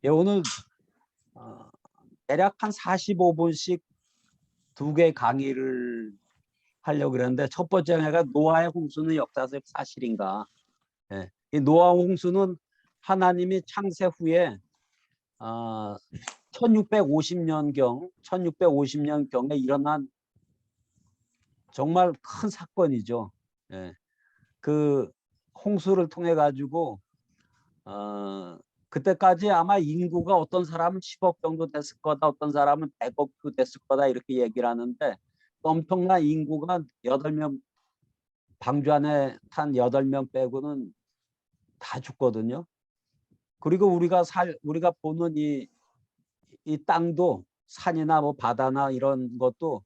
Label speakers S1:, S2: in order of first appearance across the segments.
S1: 예, 오늘 대략 한 45분씩 2개 강의를 하려고 그랬는데, 첫 번째 회가 노아의 홍수는 역사적 사실인가. 예, 이 노아 홍수는 하나님이 창세 후에 1650년경에 일어난 정말 큰 사건이죠. 예, 그 홍수를 통해 가지고 그때까지 아마 인구가 어떤 사람은 10억 정도 됐을 거다, 어떤 사람은 100억도 됐을 거다, 이렇게 얘기를 하는데, 엄청난 인구가 8명, 방주 안에 탄 8명 빼고는 다 죽거든요. 그리고 우리가 보는 이 땅도, 산이나 뭐 바다나 이런 것도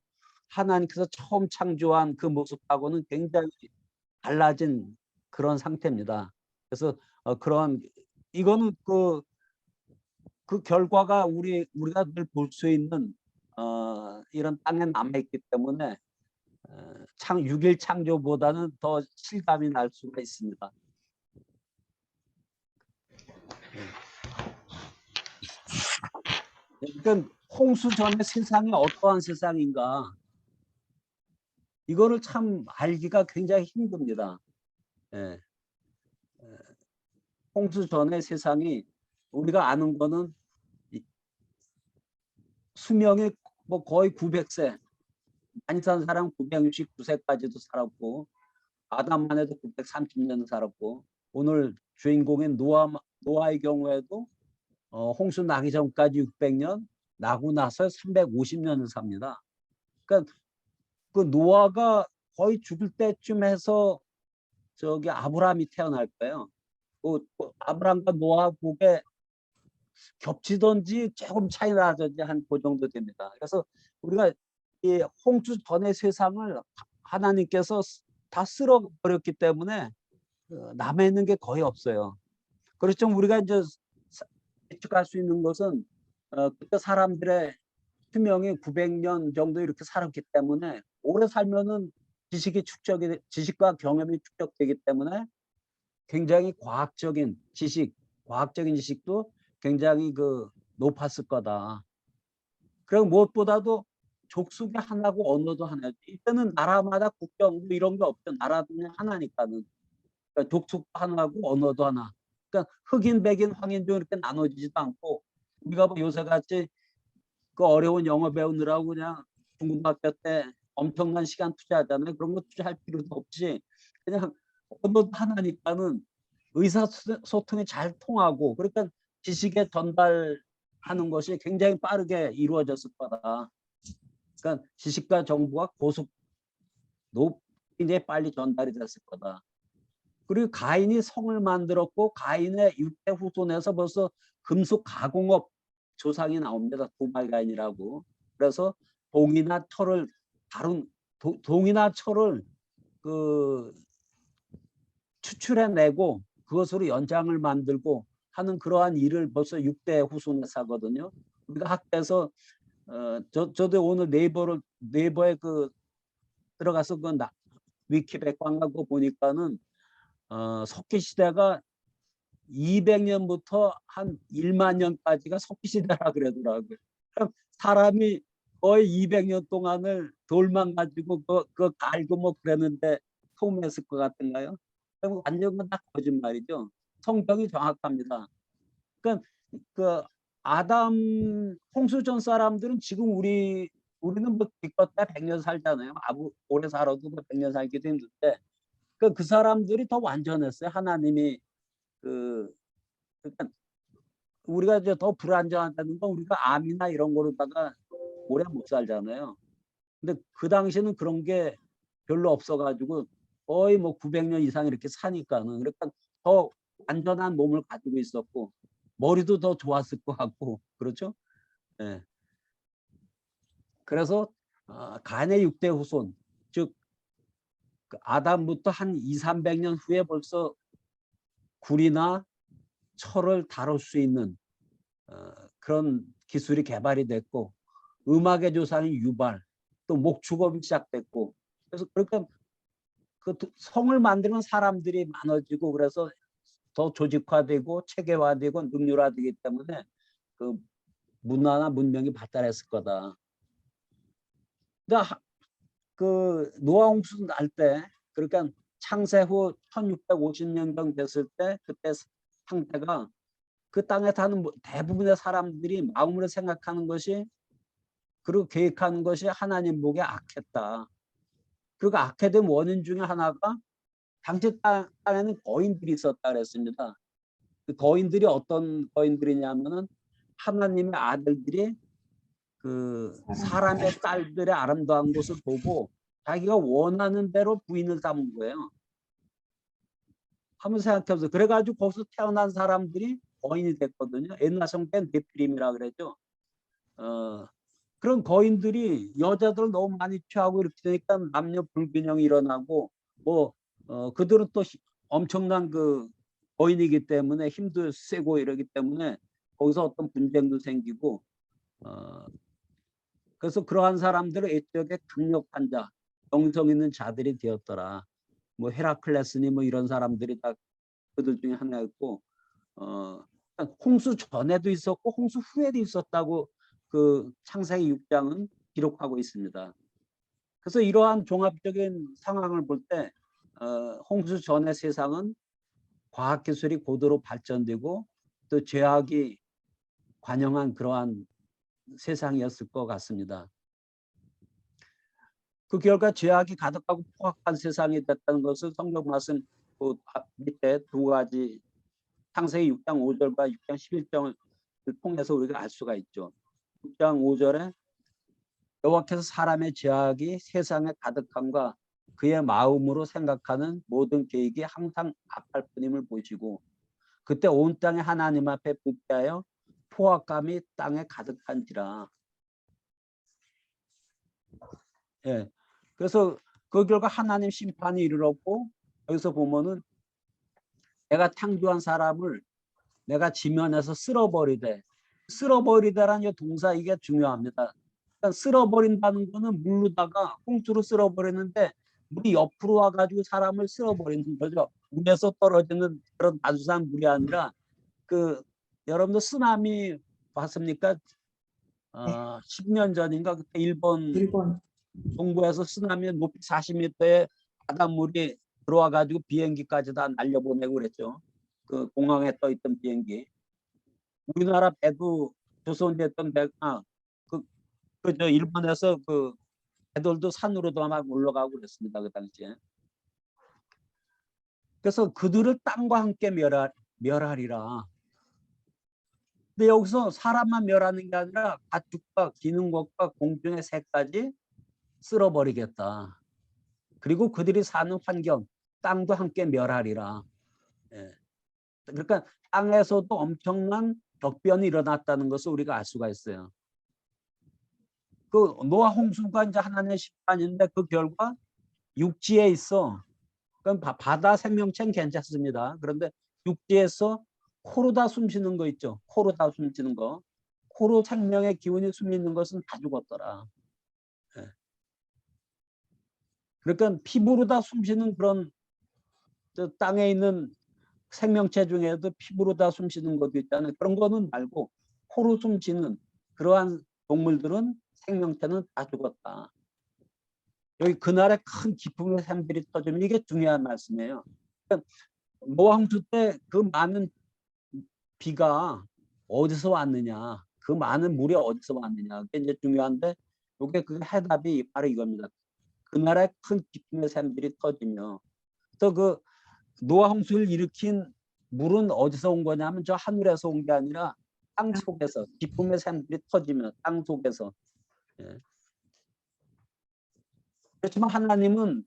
S1: 하나님께서 처음 창조한 그 모습하고는 굉장히 달라진 그런 상태입니다. 그래서 그런, 이거는 그 결과가 우리가 늘 볼 수 있는 이런 땅에 남아있기 때문에 6일 창조보다는 더 실감이 날 수가 있습니다. 그러니까 홍수 전에 세상이 어떠한 세상인가, 이거를 참 알기가 굉장히 힘듭니다. 예. 홍수 전의 세상이, 우리가 아는 거는 수명이 뭐 거의 900세, 많이 산 사람 969세까지도 살았고, 아담만 해도 930년 살았고, 오늘 주인공인 노아의 경우에도 홍수 나기 전까지 600년, 나고 나서 350년을 삽니다. 그러니까 그 노아가 거의 죽을 때쯤 해서 저기 아브라함이 태어날 거예요. 그 아브라함과 노아 그게 겹치던지 조금 차이 나든지 한 그 정도 됩니다. 그래서 우리가 이 홍수 전의 세상을 하나님께서 다 쓸어버렸기 때문에 남아 있는 게 거의 없어요. 그렇죠. 우리가 이제 예측할 수 있는 것은 그때 사람들의 수명이 900년 정도 이렇게 살았기 때문에, 오래 살면은 지식과 경험이 축적되기 때문에 굉장히 과학적인 지식도 굉장히 높았을 거다. 그리고 무엇보다도 족속이 하나고 언어도 하나지. 이때는 나라마다 국경 뭐 이런 게 없죠. 나라도 그냥 하나니까는. 그러니까 족속도 하나고 언어도 하나. 그러니까 흑인, 백인, 황인종 이렇게 나눠지지도 않고, 우리가 뭐 요새 같이 그 어려운 영어 배우느라고 그냥 중고등학교 때 엄청난 시간 투자하잖아요. 그런 거 투자할 필요도 없이 그냥 언어도 하나니까는 의사소통이 잘 통하고, 그러니까 지식의 전달하는 것이 굉장히 빠르게 이루어졌을 거다. 그러니까 지식과 정보가 굉장히 빨리 전달이 됐을 거다. 그리고 가인이 성을 만들었고, 가인의 6대 후손에서 벌써 금속 가공업 조상이 나옵니다. 도말가인이라고. 그래서 동이나 철을 동이나 철을 그 추출해내고 그것으로 연장을 만들고 하는 그러한 일을 벌써 6대 후손에서 하거든요. 우리가 학교에서 저도 오늘 네이버에 들어가서 위키 백과하고 보니까는 석기 시대가 200년부터 한 1만 년까지가 석기 시대라 그러더라고요. 사람이 거의 200년 동안을 돌만 가지고 그 갈고 뭐 그랬는데 통했을 것 같은가요? 완전 다 거짓말이죠. 성경이 정확합니다. 그러니까 그 아담 홍수 전 사람들은 지금 우리는 뭐 기껏 100년 살잖아요. 오래 살아도 100년 살기도 힘든데, 그 사람들이 더 완전했어요. 하나님이 그러니까 우리가 이제 더 불안정하다는 건, 우리가 암이나 이런 거로다가 오래 못 살잖아요. 근데 그 당시에는 그런 게 별로 없어가지고 거의 뭐 900년 이상 이렇게 사니까는, 그러니까 더 안전한 몸을 가지고 있었고, 머리도 더 좋았을 것 같고, 그렇죠? 예. 그래서 간의 6대 후손, 즉 아담부터 한 2, 300년 후에 벌써 굴이나 철을 다룰 수 있는 그런 기술이 개발이 됐고, 음악의 조사는 유발, 또 목축업이 시작됐고, 그래서 그러니까 그 성을 만드는 사람들이 많아지고, 그래서 더 조직화되고 체계화되고 능률화되기 때문에 그 문화나 문명이 발달했을 거다. 그러니까 그 노아 홍수 날 때, 그러니까 창세 후 1650년경 됐을 때 그때 상태가 그 땅에 사는 대부분의 사람들이 마음으로 생각하는 것이, 그리고 계획하는 것이 하나님 보기에 악했다. 그리고 악해 된 원인 중에 하나가 당시 땅에는 거인들이 있었다 그랬습니다. 그 거인들이 어떤 거인들이냐면은 하나님의 아들들이 그 사람의 딸들의 아름다운 것을 보고 자기가 원하는 대로 부인을 삼은 거예요. 한번 생각해 보세요. 그래가지고 거기서 태어난 사람들이 거인이 됐거든요. 옛날 성경 네피림이라 그랬죠. 그런 거인들이 여자들을 너무 많이 취하고 이렇게 되니까 남녀 불균형이 일어나고, 뭐 그들은 또 엄청난 그 거인이기 때문에 힘도 세고 이러기 때문에 거기서 어떤 분쟁도 생기고, 그래서 그러한 사람들은 애적에 강력한 자, 영성 있는 자들이 되었더라. 뭐 헤라클레스니 뭐 이런 사람들이 다 그들 중에 하나였고, 홍수 전에도 있었고 홍수 후에도 있었다고 그 창세기 6장은 기록하고 있습니다. 그래서 이러한 종합적인 상황을 볼 때 홍수 전의 세상은 과학기술이 고도로 발전되고 또 죄악이 관영한 그러한 세상이었을 것 같습니다. 그 결과 죄악이 가득하고 포악한 세상이 됐다는 것을 성경 말씀 그 밑에 두 가지 창세기 6장 5절과 6장 11절을 통해서 우리가 알 수가 있죠. 6장 5절에 여호와께서 사람의 죄악이 세상에 가득함과 그의 마음으로 생각하는 모든 계획이 항상 악할 뿐임을 보시고 그때 온 땅에 하나님 앞에 부패하여 포악감이 땅에 가득한지라. 예. 그래서 그 결과 하나님 심판이 이르렀고, 여기서 보면은 내가 창조한 사람을 내가 지면에서 쓸어버리다라는 동사, 이게 중요합니다. 그러니까 쓸어버린다는 거는 물로다가 홍수로 쓸어버리는데 물이 옆으로 와가지고 사람을 쓸어버리는 거죠. 물에서 떨어지는 그런 단순한 물이 아니라, 그 여러분들 쓰나미 봤습니까? 10년 전인가 그때 일본 동부에서 쓰나미 높이 40m의 바닷물이 들어와 가지고 비행기까지 다 날려보내고 그랬죠. 그 공항에 떠 있던 비행기. 우리나라 배도 조선에 있던 그저 일본에서 그 배들도 산으로도 막 올라가고 그랬습니다. 그 당시에. 그래서 그들을 땅과 함께 멸하리라. 근데 여기서 사람만 멸하는 게 아니라 가축과 기는 것과 공중의 새까지 쓸어버리겠다. 그리고 그들이 사는 환경, 땅도 함께 멸하리라. 예. 그러니까 땅에서도 엄청난 격변이 일어났다는 것을 우리가 알 수가 있어요. 그 노아 홍수가 이제 하나님의 심판인데 그 결과 육지에 있어. 그럼 바다 생명체는 괜찮습니다. 그런데 육지에서 코로 다 숨쉬는 거 있죠. 코로 다 숨쉬는 거. 코로 생명의 기운이 숨쉬는 것은 다 죽었더라. 예. 그러니까 피부로 다 숨쉬는 그런 땅에 있는 생명체 중에도 피부로 다 숨쉬는 것도 있잖아요. 그런 거는 말고 코로 숨쉬는 그러한 동물들은 생명체는 다 죽었다. 여기 그날의 큰 기쁨의 샘들이 터지면 이게 중요한 말씀이에요. 그러니까 노아홍수 때 그 많은 비가 어디서 왔느냐, 그 많은 물이 어디서 왔느냐, 그게 이제 중요한데, 이게 그 해답이 바로 이겁니다. 그날의 큰 기쁨의 샘들이 터지며, 또 그 노아 홍수를 일으킨 물은 어디서 온 거냐면 저 하늘에서 온 게 아니라 땅 속에서, 기쁨의 샘들이 터지며 땅 속에서. 예. 그렇지만 하나님은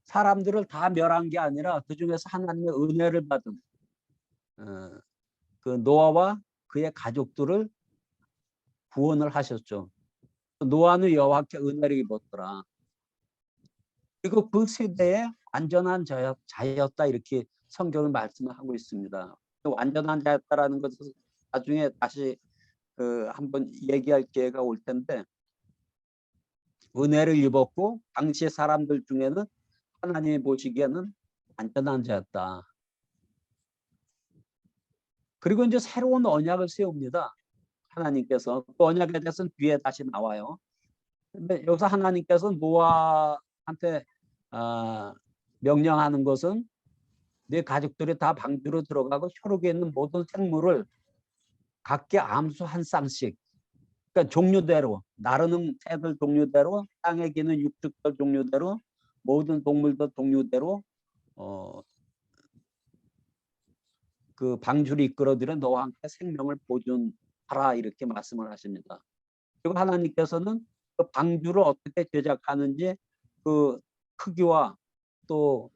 S1: 사람들을 다 멸한 게 아니라 그 중에서 하나님의 은혜를 받은 그 노아와 그의 가족들을 구원을 하셨죠. 노아는 여호와께 은혜를 입었더라. 그리고 그 세대에 완전한 자였다, 이렇게 성경은 말씀을 하고 있습니다. 완전한 자였다라는 것은 나중에 다시 한번 얘기할 기회가 올 텐데, 은혜를 입었고 당시의 사람들 중에는 하나님이 보시기에는 완전한 자였다. 그리고 이제 새로운 언약을 세웁니다. 하나님께서 그 언약에 대해서는 뒤에 다시 나와요. 근데 여기서 하나님께서 노아한테 명령하는 것은 네 가족들이 다 방주로 들어가고 혈육에 있는 모든 생물을 각기 암수 한 쌍씩, 그러니까 종류대로, 나르는 새들 종류대로, 땅에 기는 육축들 종류대로, 모든 동물들 종류대로 그 방주를 이끌어들여 너와 함께 생명을 보존하라, 이렇게 말씀을 하십니다. 그리고 하나님께서는 그 방주를 어떻게 제작하는지 그 크기와 또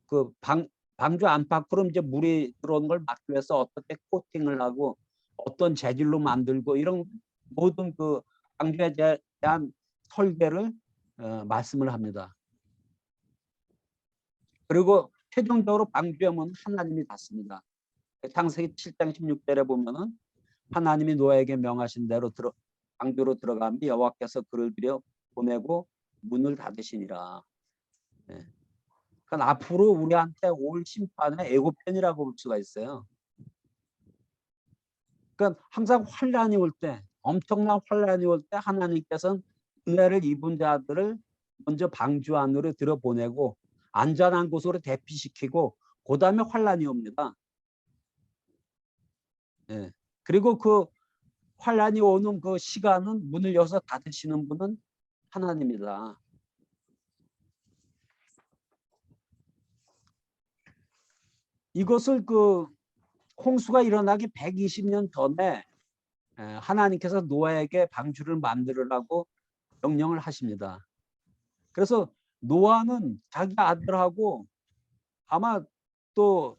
S1: 그 방주 안팎으로 이제 물이 들어오는 걸 막기 위해서 어떻게 코팅을 하고 어떤 재질로 만들고 이런 모든 그 방주에 대한 설계를 말씀을 합니다. 그리고 최종적으로 방주의 문은 하나님이 닫습니다. 창세기 7장 16절에 보면은 하나님이 노아에게 명하신 대로 방주로 들어가면 여호와께서 그를 들여 보내고 문을 닫으시니라. 네. 그러니까 앞으로 우리한테 올 심판의 예고편이라고 볼 수가 있어요. 그러니까 항상 환란이 올 때, 엄청난 환란이 올 때 하나님께서는 은혜를 입은 자들을 먼저 방주 안으로 들여보내고 안전한 곳으로 대피시키고 그 다음에 환란이 옵니다. 예. 그리고 그 환란이 오는 그 시간은 문을 열어서 닫으시는 분은 하나님이다. 이것을 그 홍수가 일어나기 120년 전에 하나님께서 노아에게 방주를 만들으라고 명령을 하십니다. 그래서 노아는 자기 아들하고 아마 또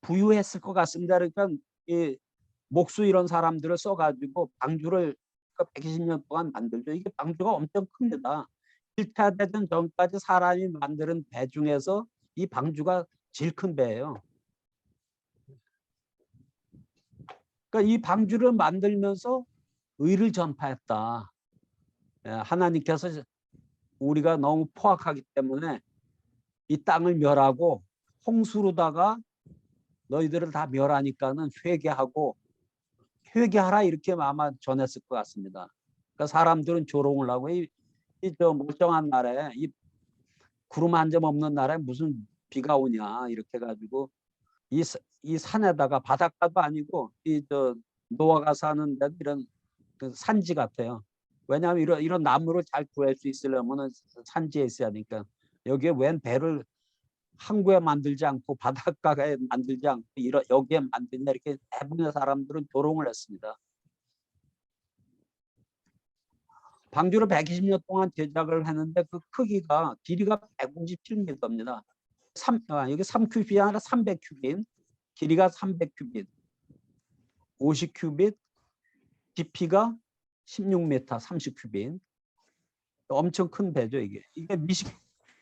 S1: 부유했을 것 같습니다. 그러니까 이 목수 이런 사람들을 써가지고 방주를 120년 동안 만들죠. 이게 방주가 엄청 큽니다. 1차 대전 전까지 사람이 만드는 배 중에서 이 방주가 제일 큰 배예요. 그러니까 이 방주를 만들면서 의를 전파했다. 하나님께서 우리가 너무 포악하기 때문에 이 땅을 멸하고 홍수로다가 너희들을 다 멸하니까는 회개하라, 이렇게 아마 전했을 것 같습니다. 그러니까 사람들은 조롱을 하고 저 멀쩡한 날에 이 구름 한 점 없는 날에 무슨 비가 오냐 이렇게 해가지고 이 산에다가 바닷가도 아니고 이 저 노아가 사는 데 이런 그 산지 같아요. 왜냐하면 이런 나무를 잘 구할 수 있으려면 산지에 있어야 하니까 여기에 웬 배를 항구에 만들지 않고 바닷가에 만들지 않고 여기에 만드냐 이렇게 대부분의 사람들은 조롱을 했습니다. 방주를 120년 동안 제작을 했는데 그 크기가 길이가 157m입니다. 여기 3큐빅이 아니라 300큐빅, 길이가 300큐빅, 50큐빅, 깊이가 16m, 30큐빅. 엄청 큰 배죠 이게. 이게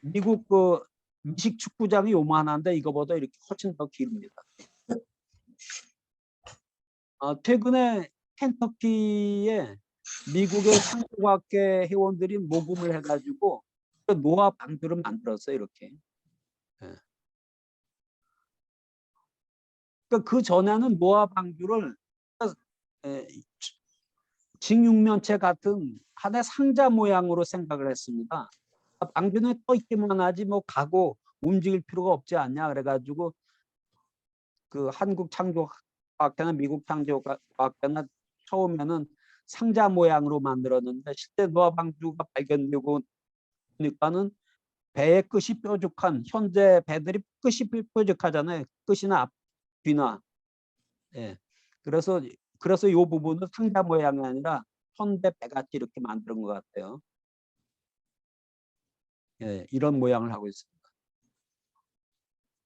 S1: 미국 그 미식 축구장이 요만한데 이거보다 이렇게 훨씬 더 길입니다. 최근에 켄터키에 미국의 상고학계 회원들이 모금을 해가지고 노아 방주를 만들었어요 이렇게. 그러니까 그 전에는 노아 방주를 직육면체 같은 하나의 상자 모양으로 생각을 했습니다. 방주는 떠 있기만 하지 뭐 가고 움직일 필요가 없지 않냐 그래가지고 그 한국 창조과학회나 미국 창조과학회나 처음에는 상자 모양으로 만들었는데 실제 노아 방주가 발견되고 보니까는 배의 끝이 뾰족한, 현재 배들이 끝이 뾰족하잖아요. 끝이나 앞, 뒤나. 예. 그래서 이 부분은 상자 모양이 아니라 현대 배같이 이렇게 만든 것 같아요. 예, 이런 모양을 하고 있습니다.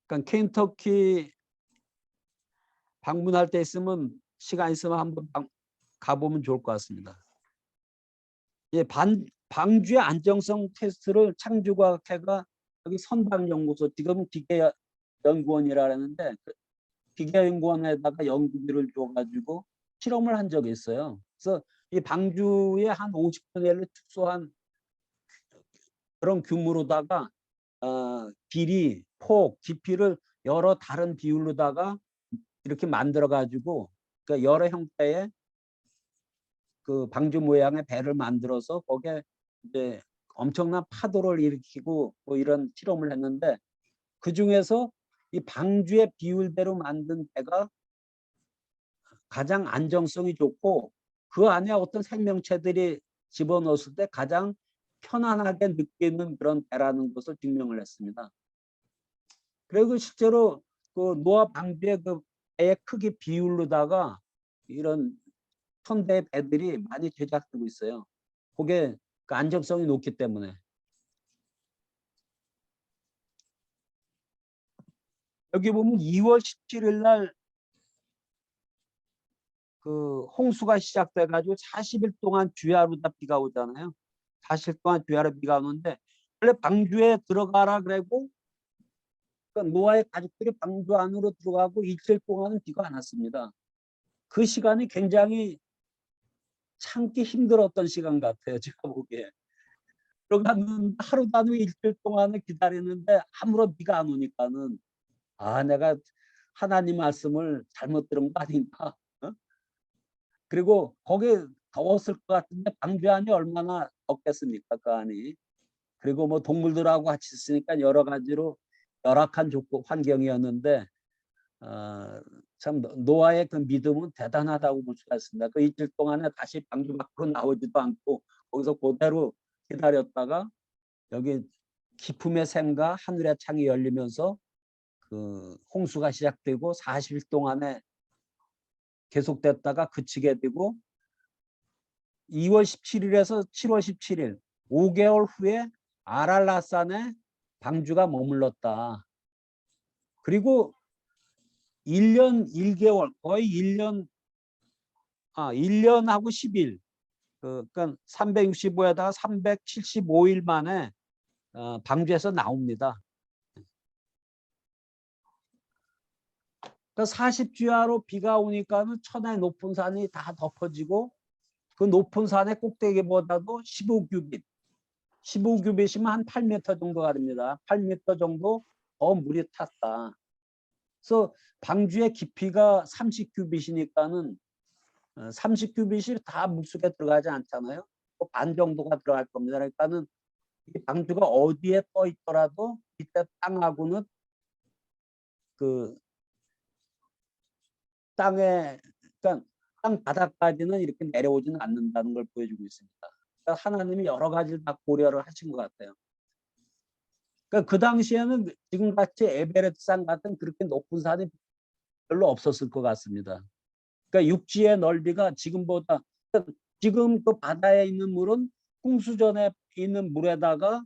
S1: 그러니까 켄터키 방문할 때 있으면 시간 있으면 한번 가보면 좋을 것 같습니다. 예, 방주의 안정성 테스트를 창조과학회가 여기 선박연구소, 지금 기계연구원이라는데 기계연구원에다가 연구비를 줘가지고 실험을 한 적이 있어요. 그래서 이 방주의 한 50분의 1을 축소한 그런 규모로다가 길이, 폭, 깊이를 여러 다른 비율로다가 이렇게 만들어 가지고 그러니까 여러 형태의 그 방주 모양의 배를 만들어서 거기에 이제 엄청난 파도를 일으키고 뭐 이런 실험을 했는데 그 중에서 이 방주의 비율대로 만든 배가 가장 안정성이 좋고 그 안에 어떤 생명체들이 집어넣었을 때 가장 편안하게 느끼는 그런 배라는 것을 증명을 했습니다. 그리고 실제로 그 노아 방주의 그 배의 크기 비율로다가 이런 현대 배들이 많이 제작되고 있어요. 그게 그 안정성이 높기 때문에. 여기 보면 2월 17일 날 그 홍수가 시작돼 가지고 40일 동안 주야로 다 비가 오잖아요. 40일 동안 주야로 비가 오는데 원래 방주에 들어가라 그러고 그 노아의 가족들이 방주 안으로 들어가고 이틀 동안은 비가 안 왔습니다. 그 시간이 굉장히 참기 힘들었던 시간 같아요. 제가 보기에. 들어가는 하루 단위 일주일 동안을 기다리는데 아무런 비가 안 오니까는 아 내가 하나님 말씀을 잘못 들은 거 아닌가. 어? 그리고 거기 더웠을 것 같은데 방주 안이 얼마나 덥겠습니까 그 안이. 그리고 뭐 동물들하고 같이 있으니까 여러 가지로 열악한 조건 환경이었는데 참 노아의 그 믿음은 대단하다고 볼 수가 있습니다. 그 이틀 동안에 다시 방주 밖으로 나오지도 않고 거기서 그대로 기다렸다가 여기 기품의 샘과 하늘의 창이 열리면서 그 홍수가 시작되고 40일 동안에 계속됐다가 그치게 되고 2월 17일에서 7월 17일 5개월 후에 아랄라산에 방주가 머물렀다. 그리고 1년 1개월 거의 1년하고 10일 그러니까 365에다가 375일 만에 방주에서 나옵니다. 그러니까 40주야로 비가 오니까는 천의 높은 산이 다 덮어지고 그 높은 산의 꼭대기보다도 15규빗, 15규빗이면 한 8m 정도가 됩니다. 8m 정도 더 물이 탔다. 그래서 방주의 깊이가 30규빗이니까는 30규빗이 다 물속에 들어가지 않잖아요. 반 정도가 들어갈 겁니다. 그러니까는 이 방주가 어디에 떠 있더라도 이때 땅하고는 그 땅에 그러니까 땅 바닥까지는 이렇게 내려오지는 않는다는 걸 보여주고 있습니다. 그러니까 하나님이 여러 가지를 다 고려를 하신 것 같아요. 그러니까 그 당시에는 지금같이 에베레스산 같은 그렇게 높은 산이 별로 없었을 것 같습니다. 그러니까 육지의 넓이가 지금보다 그러니까 지금 그 바다에 있는 물은 홍수전에 있는 물에다가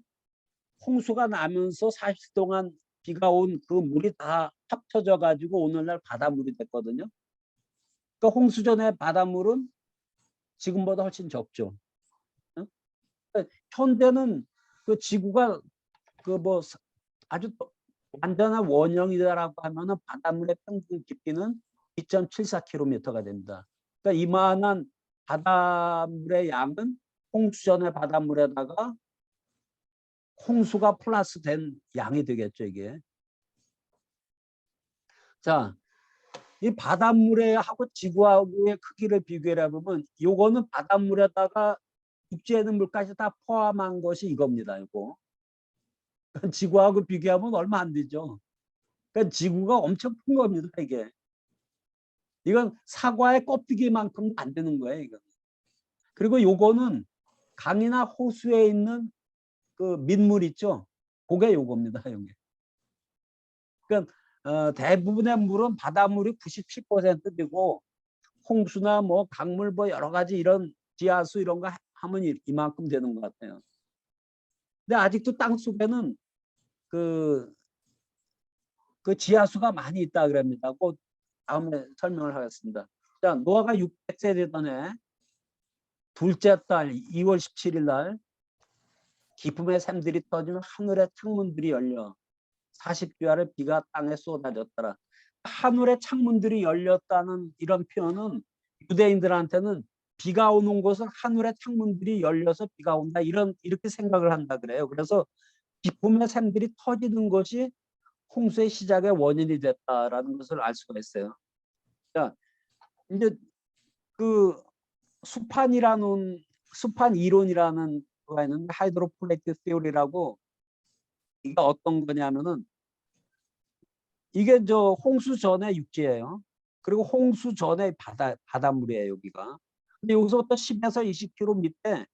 S1: 홍수가 나면서 40일 동안 비가 온 그 물이 다 합쳐져 가지고 오늘날 바닷물이 됐거든요. 그러니까 홍수전의 바닷물은 지금보다 훨씬 적죠. 그러니까 현대는 그 지구가 그 뭐 아주 완전한 원형이다라고 하면은 바닷물의 평균 깊이는 2.74km가 됩니다. 그러니까 이만한 바닷물의 양은 홍수전의 바닷물에다가 홍수가 플러스 된 양이 되겠죠, 이게. 자, 이 바닷물에 하고 지구하고의 크기를 비교해 보면 요거는 바닷물에다가 육지에 있는 물까지 다 포함한 것이 이겁니다. 이거. 지구하고 비교하면 얼마 안 되죠. 그러니까 지구가 엄청 큰 겁니다. 이게. 이건 사과의 껍데기만큼 안 되는 거예요. 이거. 그리고 요거는 강이나 호수에 있는 그 민물 있죠. 그게 요겁니다. 요게. 그러니까 대부분의 물은 바닷물이 97% 되고 홍수나 뭐 강물 뭐 여러 가지 이런 지하수 이런 거 하면 이만큼 되는 것 같아요. 근데 아직도 땅 속에는 그, 그 지하수가 많이 있다 그럽니다. 그 다음에 설명을 하겠습니다. 자, 노아가 600세 되던 해 둘째 달 2월 17일 날 기품의 샘들이 터지면 하늘의 창문들이 열려 40주야를 비가 땅에 쏟아졌더라. 하늘의 창문들이 열렸다는 이런 표현은 유대인들한테는 비가 오는 곳은 하늘의 창문들이 열려서 비가 온다 이렇게 생각을 한다 그래요. 그래서 기쁨의 샘들이 터지는 것이 홍수의 시작의 원인이 됐다라는 것을 알 수가 있어요. 자, 이제 그 수판 이론이라는 거가 있는데 하이드로플레이트 시오리라고 이게 어떤 거냐면은 이게 저 홍수 전에 육지예요. 그리고 홍수 전에 바닷물이에요, 여기가. 근데 여기서부터 10에서 20km 밑에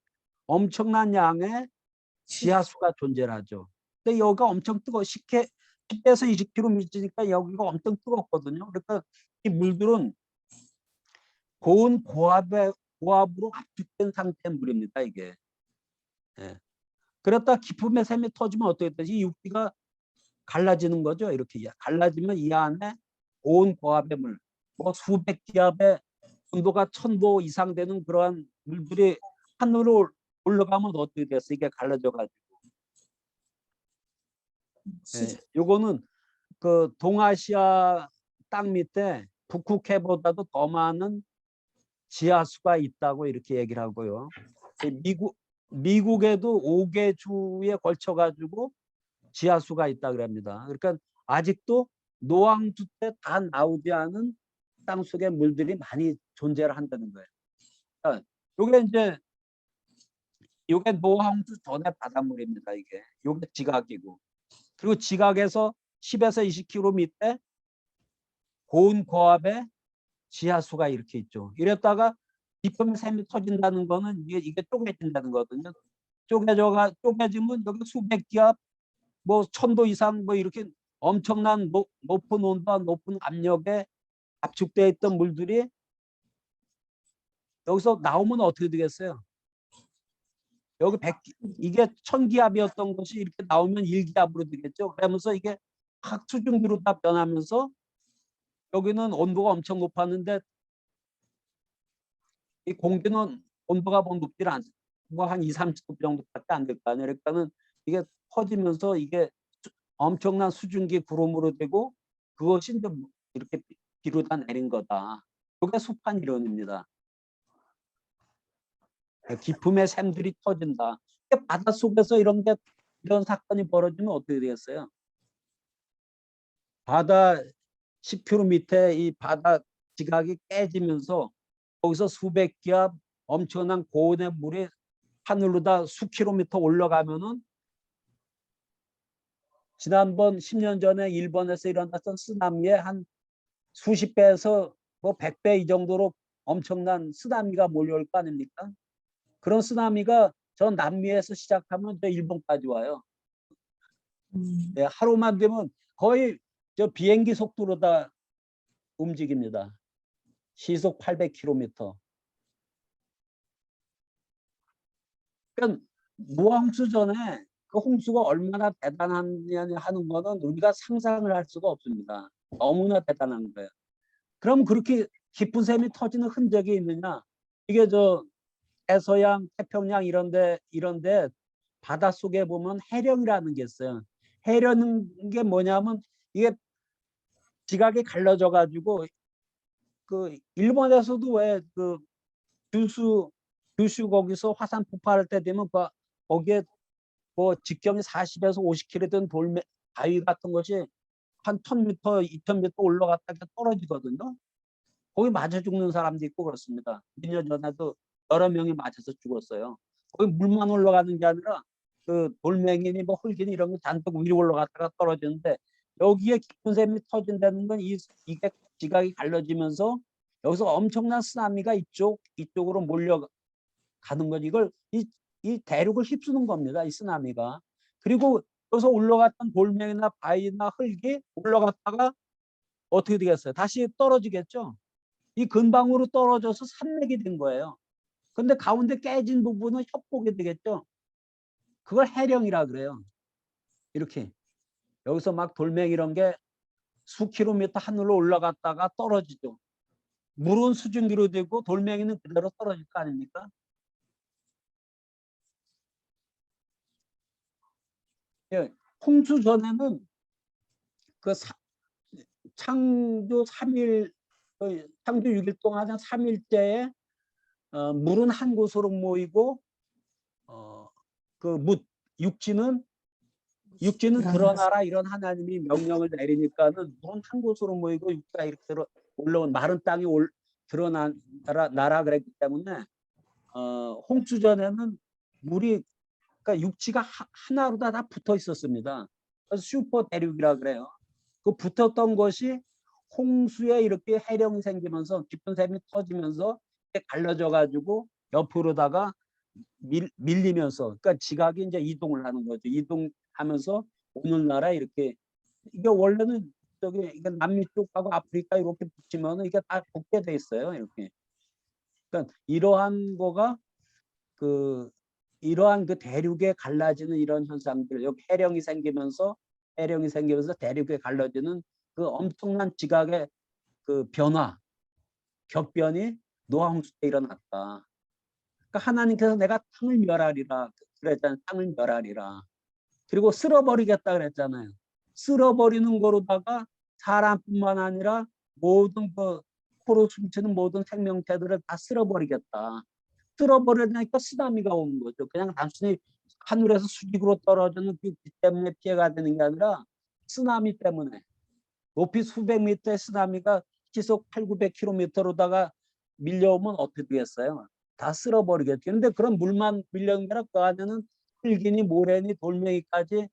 S1: 엄청난 양의 지하수가 존재하죠. 근데 여기가 엄청 뜨거워. 10에서 20km 밑이니까 여기가 엄청 뜨겁거든요. 그러니까 이 물들은 고온 고압으로 압축된 상태의 물입니다, 이게. 예. 그랬다 깊음의 샘이 터지면 어떻게 되지? 이 육지가 갈라지는 거죠. 이렇게 갈라지면 이 안에 고온 고압의 물, 뭐 수백 기압의 온도가 1000도 이상 되는 그러한 물들이 하늘로 올라가면 어떻게 됐어? 이게 갈라져 가지고. 예. 요거는 그 동아시아 땅 밑에 북극해보다도 더 많은 지하수가 있다고 이렇게 얘기를 하고요. 미국에도 5개 주에 걸쳐 가지고 지하수가 있다 그럽니다. 그러니까 아직도 노왕주 때 다 나오지 않은 땅속의 물들이 많이 존재를 한다는 거예요. 그러니까 요게 노왕주 전의 바닷물입니다. 이게 요게 지각이고, 그리고 지각에서 10에서 20km 밑에 고온 고압의 지하수가 이렇게 있죠. 이랬다가 깊은 샘이 터진다는 거는 이게 쪼개진다는 거거든요. 쪼개지면 여기 수백 기압, 뭐 1000도 이상 뭐 이렇게 엄청난 높은 온도와 높은 압력에 압축되어 있던 물들이 여기서 나오면 어떻게 되겠어요? 여기 이게 1000기압이었던 것이 이렇게 나오면 1기압으로 되겠죠. 그러면서 이게 확 수증기로 다 변하면서 여기는 온도가 엄청 높았는데 이 공기는 온도가 뭐 높지 않, 뭐한 2, 30도 정도밖에 안 될 거 아니에요. 그러니까는 이게 퍼지면서 이게 엄청난 수증기 구름으로 되고 그것이 이제 이렇게 비로다 내린 거다. 그게 수판 이론입니다. 깊음의 샘들이 터진다. 바닷속에서 이런 사건이 벌어지면 어떻게 되겠어요? 바다 10km 밑에 이 바다 지각이 깨지면서 거기서 수백 기압 엄청난 고온의 물이 하늘로다 수킬로미터 올라가면은 지난번 10년 전에 일본에서 일어났던 쓰나미의 한 수십 배에서 뭐 100배 이 정도로 엄청난 쓰나미가 몰려올 거 아닙니까? 그런 쓰나미가 저 남미에서 시작하면 저 일본까지 와요. 네, 하루만 되면 거의 저 비행기 속도로 다 움직입니다. 시속 800km. 그러니까 무항수 전에 그 홍수가 얼마나 대단하냐 하는 거는 우리가 상상을 할 수가 없습니다. 너무나 대단한 거예요. 그럼 그렇게 깊은 샘이 터지는 흔적이 있느냐? 이게 저 대서양, 태평양 이런데 바닷속에 보면 해령이라는 게 있어요. 해령인 게 뭐냐면 이게 지각이 갈라져 가지고 그 일본에서도 왜 그 규슈 거기서 화산 폭발할 때 되면 거기에 뭐 직경이 40에서 50km 된 바위 같은 것이 한 1000m, 2000m 올라갔다가 떨어지거든요. 거기 맞아 죽는 사람도 있고 그렇습니다. 몇 년 전에도 여러 명이 맞아서 죽었어요. 거기 물만 올라가는 게 아니라 그 돌멩이니 뭐 흙이니 이런 거 잔뜩 위로 올라갔다가 떨어지는데 여기에 깊은 샘이 터진다는 건 이게 지각이 갈라지면서 여기서 엄청난 쓰나미가 이쪽으로 몰려가는 거지. 이걸 이 대륙을 휩쓰는 겁니다. 이 쓰나미가. 그리고 여기서 올라갔던 돌멩이나 바위나 흙이 올라갔다가 어떻게 되겠어요? 다시 떨어지겠죠. 이 근방으로 떨어져서 산맥이 된 거예요. 근데 가운데 깨진 부분은 협곡이 되겠죠. 그걸 해령이라 그래요. 이렇게 여기서 막 돌멩이 이런 게 수 킬로미터 하늘로 올라갔다가 떨어지죠. 물은 수증기로 되고 돌멩이는 그대로 떨어질 거 아닙니까? 예, 홍수 전에는 그 창조 3일, 창조 6일 동안 한 3일째에 물은 한 곳으로 모이고 그 육지는 드러나라 이런 하나님이 명령을 내리니까는 물은 한 곳으로 모이고 육지가 이렇게 올라온 마른 땅이 드러나라 그랬기 때문에 홍수 전에는 물이 그러니까 육지가 하나로 다 붙어 있었습니다. 그래서 슈퍼 대륙이라 그래요. 그 붙었던 것이 홍수에 이렇게 해령이 생기면서 깊은 샘이 터지면서 갈라져 가지고 옆으로다가 밀리면서 그러니까 지각이 이제 이동을 하는 거죠. 이동하면서 오늘날에 이렇게 이게 원래는 저기 이게 남미 쪽하고 아프리카 이렇게 붙이면은 이게 다 붙게 돼 있어요. 이렇게. 그러니까 이러한 거가 이러한 그 대륙에 갈라지는 이런 현상들, 여기 해령이 생기면서 대륙에 갈라지는 그 엄청난 지각의 그 변화, 격변이 노아 홍수 때 일어났다. 그러니까 하나님께서 내가 땅을 멸하리라 그랬잖아요. 땅을 멸하리라. 그리고 쓸어버리겠다 그랬잖아요. 쓸어버리는 거로다가 사람뿐만 아니라 모든 그 코로 숨치는 모든 생명체들을 다 쓸어버리겠다. 쓸어버리니까 쓰나미가 오는 거죠. 그냥 단순히 하늘에서 수직으로 떨어지는 그 비 때문에 피해가 되는 게 아니라 쓰나미 때문에 높이 수백 미터의 쓰나미가 시속 800~900km로다가 밀려오면 어떻게 되겠어요? 다 쓸어버리겠죠. 그런데 그런 물만 밀려오는 게 아니라 그 안에는 흙이니 모래니 돌멩이까지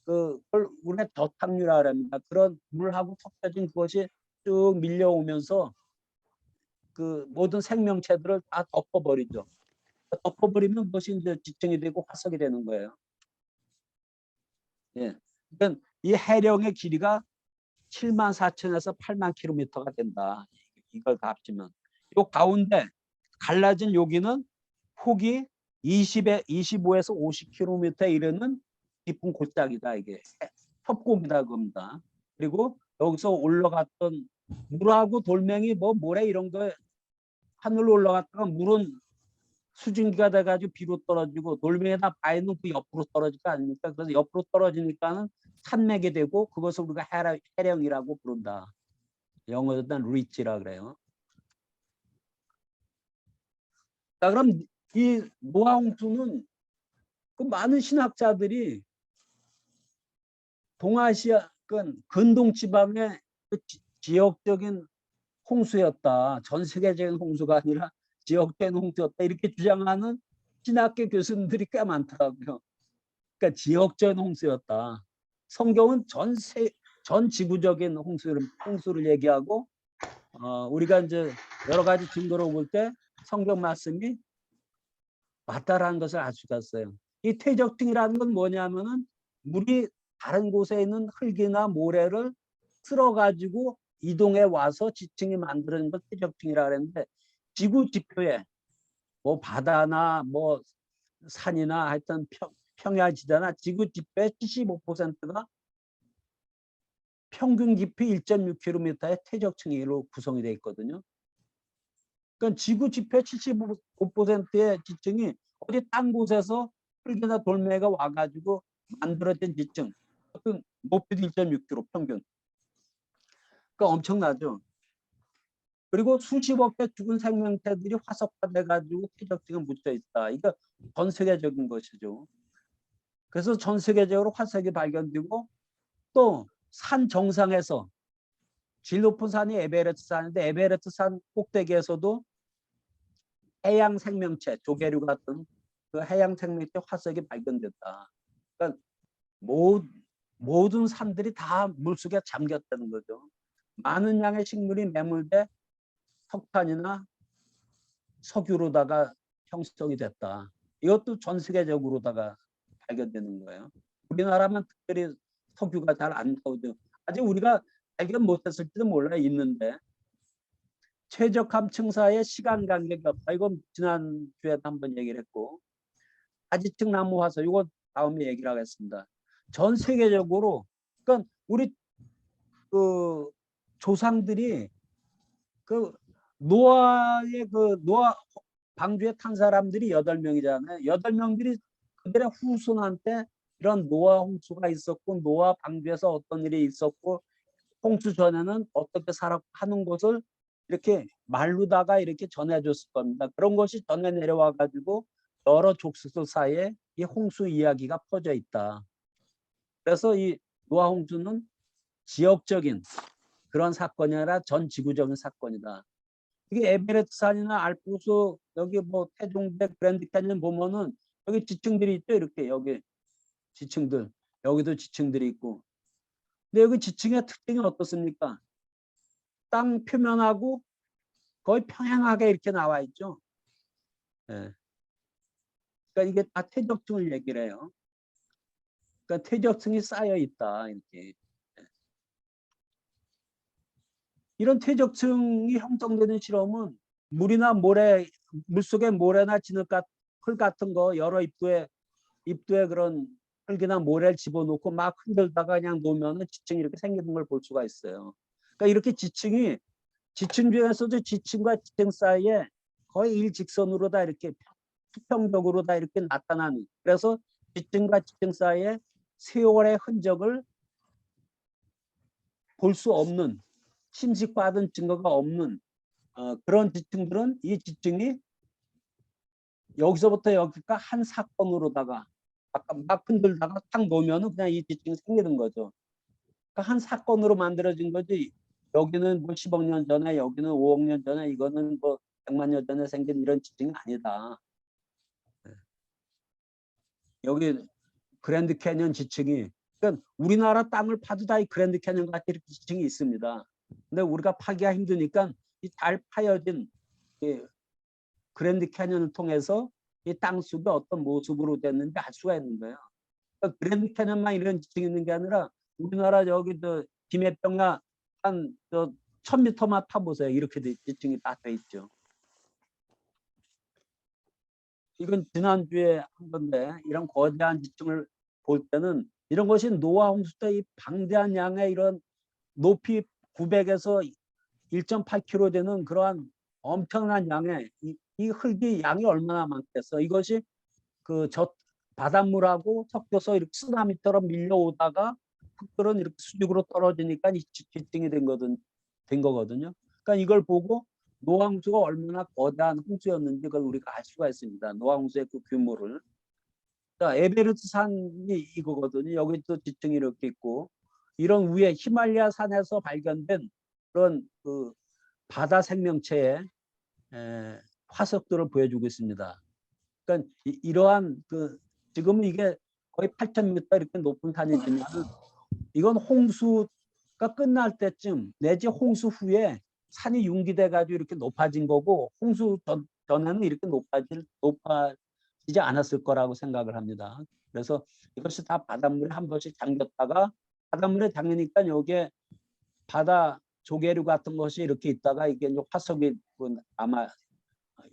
S1: 그걸 우리가 저탕류라 합니다. 그런 물하고 섞여진 그것이 쭉 밀려오면서 그 모든 생명체들을 다 덮어버리죠. 덮어버리면 그것이 이제 지층이 되고 화석이 되는 거예요. 예. 그러니까 이 해령의 길이가 74,000에서 8만 킬로미터가 된다. 이걸 다 합치면. 요 가운데 갈라진 여기는 폭이 25에서 50km에 이르는 깊은 골짜기다. 이게 협곡이다 겁니다. 그리고 여기서 올라갔던 물하고 돌멩이 뭐 모래 이런 거 하늘로 올라갔다가 물은 수증기가 돼가지고 비로 떨어지고 돌멩이에다 바위는 그 옆으로 떨어질 거 아닙니까? 그래서 옆으로 떨어지니까는 산맥이 되고 그것을 우리가 해령이라고 부른다. 영어로는 리치라 그래요. 자, 그럼 이 노아 홍수는 그 많은 신학자들이 동아시아 근동 지방의 그 지역적인 홍수였다. 전 세계적인 홍수가 아니라 지역적인 홍수였다. 이렇게 주장하는 신학계 교수님들이 꽤 많더라고요. 그러니까 지역적인 홍수였다. 성경은 전 지구적인 홍수를 얘기하고 우리가 이제 여러 가지 증거로 볼 때 성경 말씀이 맞다라는 것을 알 수가 있어요. 이 퇴적층이라는 건 뭐냐면은 물이 다른 곳에 있는 흙이나 모래를 쓸어가지고 이동해 와서 지층이 만드는 걸 퇴적층이라 그랬는데 지구 지표에 뭐 바다나 뭐 산이나 하여튼 평야지대나 지구 지표의 75%가 평균 깊이 1.6km의 퇴적층으로 구성이 되어 있거든요. 그러니까 지구 지표의 75%의 지층이 어디 딴 곳에서 흙이나 돌멩이가 와가지고 만들어진 지층, 어떤 높이도 1.6km 평균. 그러니까 엄청나죠. 그리고 수십억 개 죽은 생명체들이 화석화돼가지고 퇴적층에 묻혀 있다. 이거 전 세계적인 것이죠. 그래서 전 세계적으로 화석이 발견되고 또 산 정상에서 제일 높은 산이 에베레스트 산인데 에베레스트 산 꼭대기에서도 해양 생명체, 조개류 같은 그 해양 생명체 화석이 발견됐다. 그러니까 모든 산들이 다 물속에 잠겼다는 거죠. 많은 양의 식물이 매몰돼 석탄이나 석유로다가 형성이 됐다. 이것도 전 세계적으로다가 발견되는 거예요. 우리나라만 특별히 석유가 잘 안 나오죠. 아직 우리가 발견 못했을지도 몰라요. 있는데 최적함 층사의 시간 간격이 없다. 이건 지난주에도 한번 얘기를 했고 아지층 나무 화석 이거 다음에 얘기를 하겠습니다. 전 세계적으로 그러니까 우리 그 조상들이 그 노아의 노아 방주에 탄 사람들이 8명이잖아요. 8명들이 그들의 후손한테 이런 노아 홍수가 있었고 노아 방주에서 어떤 일이 있었고 홍수 전에는 어떻게 살았고 하는 것을 이렇게 말로다가 이렇게 전해줬을 겁니다. 그런 것이 전해 내려와 가지고 여러 족속들 사이에 이 홍수 이야기가 퍼져 있다. 그래서 이 노아 홍수는 지역적인 그런 사건이 아니라 전 지구적인 사건이다. 이게 에베레스트 산이나 알프스 여기 뭐 태종대 그랜드 캐니언 보면은 여기 지층들이 있죠. 이렇게 여기 지층들 여기도 지층들이 있고. 근데 여기 지층의 특징이 어떻습니까? 땅 표면하고 거의 평행하게 이렇게 나와 있죠. 예. 그러니까 이게 다 퇴적층을 얘기를 해요. 그러니까 퇴적층이 쌓여 있다 이렇게. 이런 퇴적층이 형성되는 실험은 물이나 모래, 물속에 모래나 진흙 흙 같은 거 여러 입도에 그런 흙이나 모래를 집어넣고 막 흔들다가 그냥 놓으면 지층이 이렇게 생기는 걸 볼 수가 있어요. 그러니까 이렇게 지층이 지층 중에서도 지층과 지층 사이에 거의 일직선으로 다 이렇게 수평적으로 다 이렇게 나타나는, 그래서 지층과 지층 사이에 세월의 흔적을 볼 수 없는, 침식받은 증거가 없는 그런 지층들은 이 지층이 여기서부터 여기가 한 사건으로다가 아까 막 흔들다가 탁 놓으면은 그냥 이 지층이 생기는 거죠. 그러니까 한 사건으로 만들어진 거지. 여기는 뭐 10억 년 전에, 여기는 5억 년 전에, 이거는 뭐 100만 년 전에 생긴 이런 지층이 아니다. 여기 그랜드 캐니언 지층이, 그러니까 우리나라 땅을 파도 다 이 그랜드 캐니언 같은 이렇게 지층이 있습니다. 근데 우리가 파기가 힘드니까 이 잘 파여진 이 그랜드 캐니언을 통해서 이 땅속이 어떤 모습으로 됐는지 알 수가 있는 거예요. 그러니까 그랜드 캐니언만 이런 지층이 있는 게 아니라 우리나라 저기 저 김해평야 한저 1000m만 파보세요. 이렇게 지층이 다 돼 있죠. 이건 지난주에 한 건데, 이런 거대한 지층을 볼 때는 이런 것이 노아 홍수 때 이 방대한 양의 이런 높이 900에서 1.8km 되는 그러한 엄청난 양의 이 흙이 양이 얼마나 많겠어. 이것이 그 바닷물하고 섞여서 이렇게 쓰나미처럼 밀려오다가 흙들은 이렇게 수직으로 떨어지니까 이 지층이 된 거거든요. 그러니까 이걸 보고 노항수가 얼마나 거대한 홍수였는지 그걸 우리가 알 수가 있습니다. 노항수의 그 규모를. 그러니까 에베레스트 산이 이거거든요. 여기 또 지층이 이렇게 있고, 이런 위에 히말라야 산에서 발견된 그런 그 바다 생명체의 화석들을 보여주고 있습니다. 그러니까 이러한 그 지금 이게 거의 8,000m 이렇게 높은 산이지만 이건 홍수가 끝날 때쯤 내지 홍수 후에 산이 융기돼 가지고 이렇게 높아진 거고, 홍수 전에는 이렇게 높아지지 않았을 거라고 생각을 합니다. 그래서 이것이 다 바닷물에 한 번씩 잠겼다가, 바닷물에 잠기니까 여기에 바다 조개류 같은 것이 이렇게 있다가 이게 이제 화석이 남아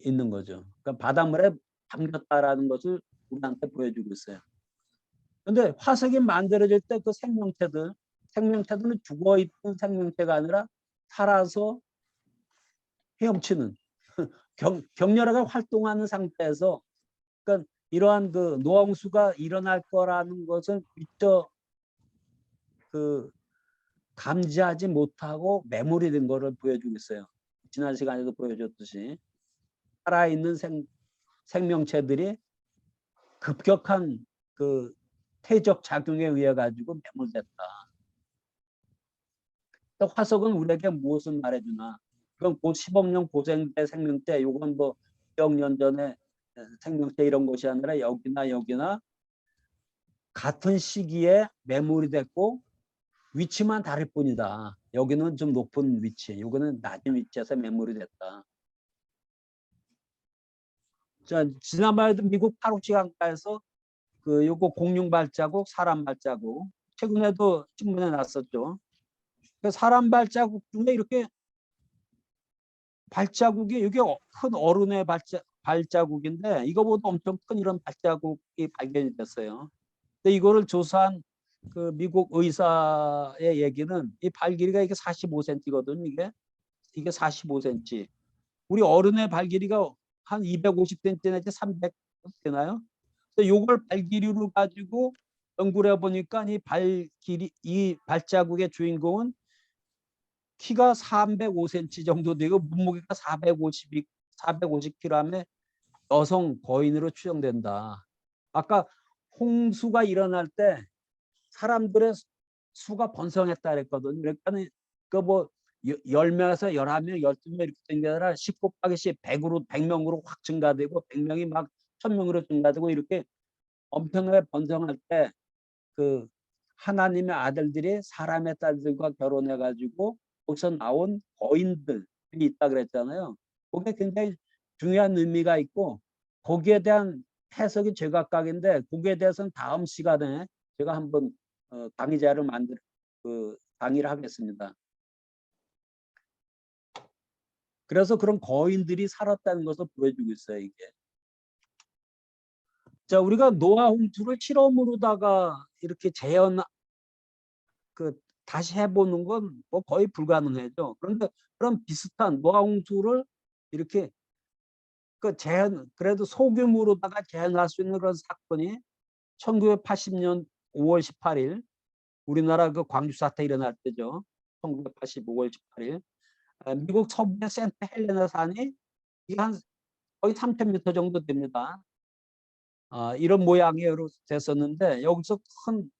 S1: 있는 거죠. 그러니까 바닷물에 잠겼다라는 것을 우리한테 보여주고 있어요. 근데 화석이 만들어질 때 그 생명체들은 죽어있던 생명체가 아니라 살아서 헤엄치는 격렬하게 활동하는 상태에서, 그러니까 이러한 그 노홍수가 일어날 거라는 것을 미처 그 감지하지 못하고 메모리 된 거를 보여주고 있어요. 지난 시간에도 보여줬듯이 살아있는 생명체들이 급격한 그 태적 작용에 의해 가지고 매몰됐다. 화석은 우리에게 무엇을 말해주나? 그건 10억 년 고생대 생명체, 요건 뭐 2억 년 전에 생명체 이런 것이 아니라 여기나 같은 시기에 매몰이 됐고 위치만 다를 뿐이다. 여기는 좀 높은 위치, 여기는 낮은 위치에서 매몰이 됐다. 자, 지난번에도 미국 파루치 강가에서 그 요거 공룡 발자국, 사람 발자국, 최근에도 신문에 났었죠. 그 사람 발자국 중에 이렇게 발자국이, 이게 큰 어른의 발자국인데 이거보다 엄청 큰 이런 발자국이 발견이 됐어요. 근데 이거를 조사한 그 미국 의사의 얘기는 이 발 길이가 이게 45cm거든요. 이게 45cm. 우리 어른의 발 길이가 한 250cm 내지 300 되나요? 근데 요걸 발 길이로 가지고 연구를 해보니까 이 발자국의 주인공은 키가 305cm 정도 되고 몸무게가 450kg의 여성 거인으로 추정된다. 아까 홍수가 일어날 때 사람들의 수가 번성했다 그랬거든요. 그러니까 그뭐 10명에서 11명, 12명 이렇게 된 게 아니라 10 곱하기 10, 100으로 100명으로 확 증가되고 100명이 막 1000명으로 증가되고 이렇게 엄청나게 번성할 때 그 하나님의 아들들이 사람의 딸들과 결혼해 가지고 거기서 나온 거인들이 있다 그랬잖아요. 그게 굉장히 중요한 의미가 있고 거기에 대한 해석이 제각각인데 거기에 대해서는 다음 시간에 제가 한번 강의자를 만들 강의를 하겠습니다. 그래서 그런 거인들이 살았다는 것을 보여주고 있어요, 이게. 자, 우리가 노아 홍수를 실험으로다가 이렇게 다시 해보는 건 뭐 거의 불가능하죠. 그런데 그런 비슷한 노아 홍수를 이렇게 그래도 소규모로다가 재현할 수 있는 그런 사건이 1980년 5월 18일 우리나라 그 광주 사태 일어날 때죠. 1985 5월 18일 미국 서부의 센트 헬레나 산이 이게 한 거의 3,000m 정도 됩니다. 이런 모양으로 됐었는데 여기서 큰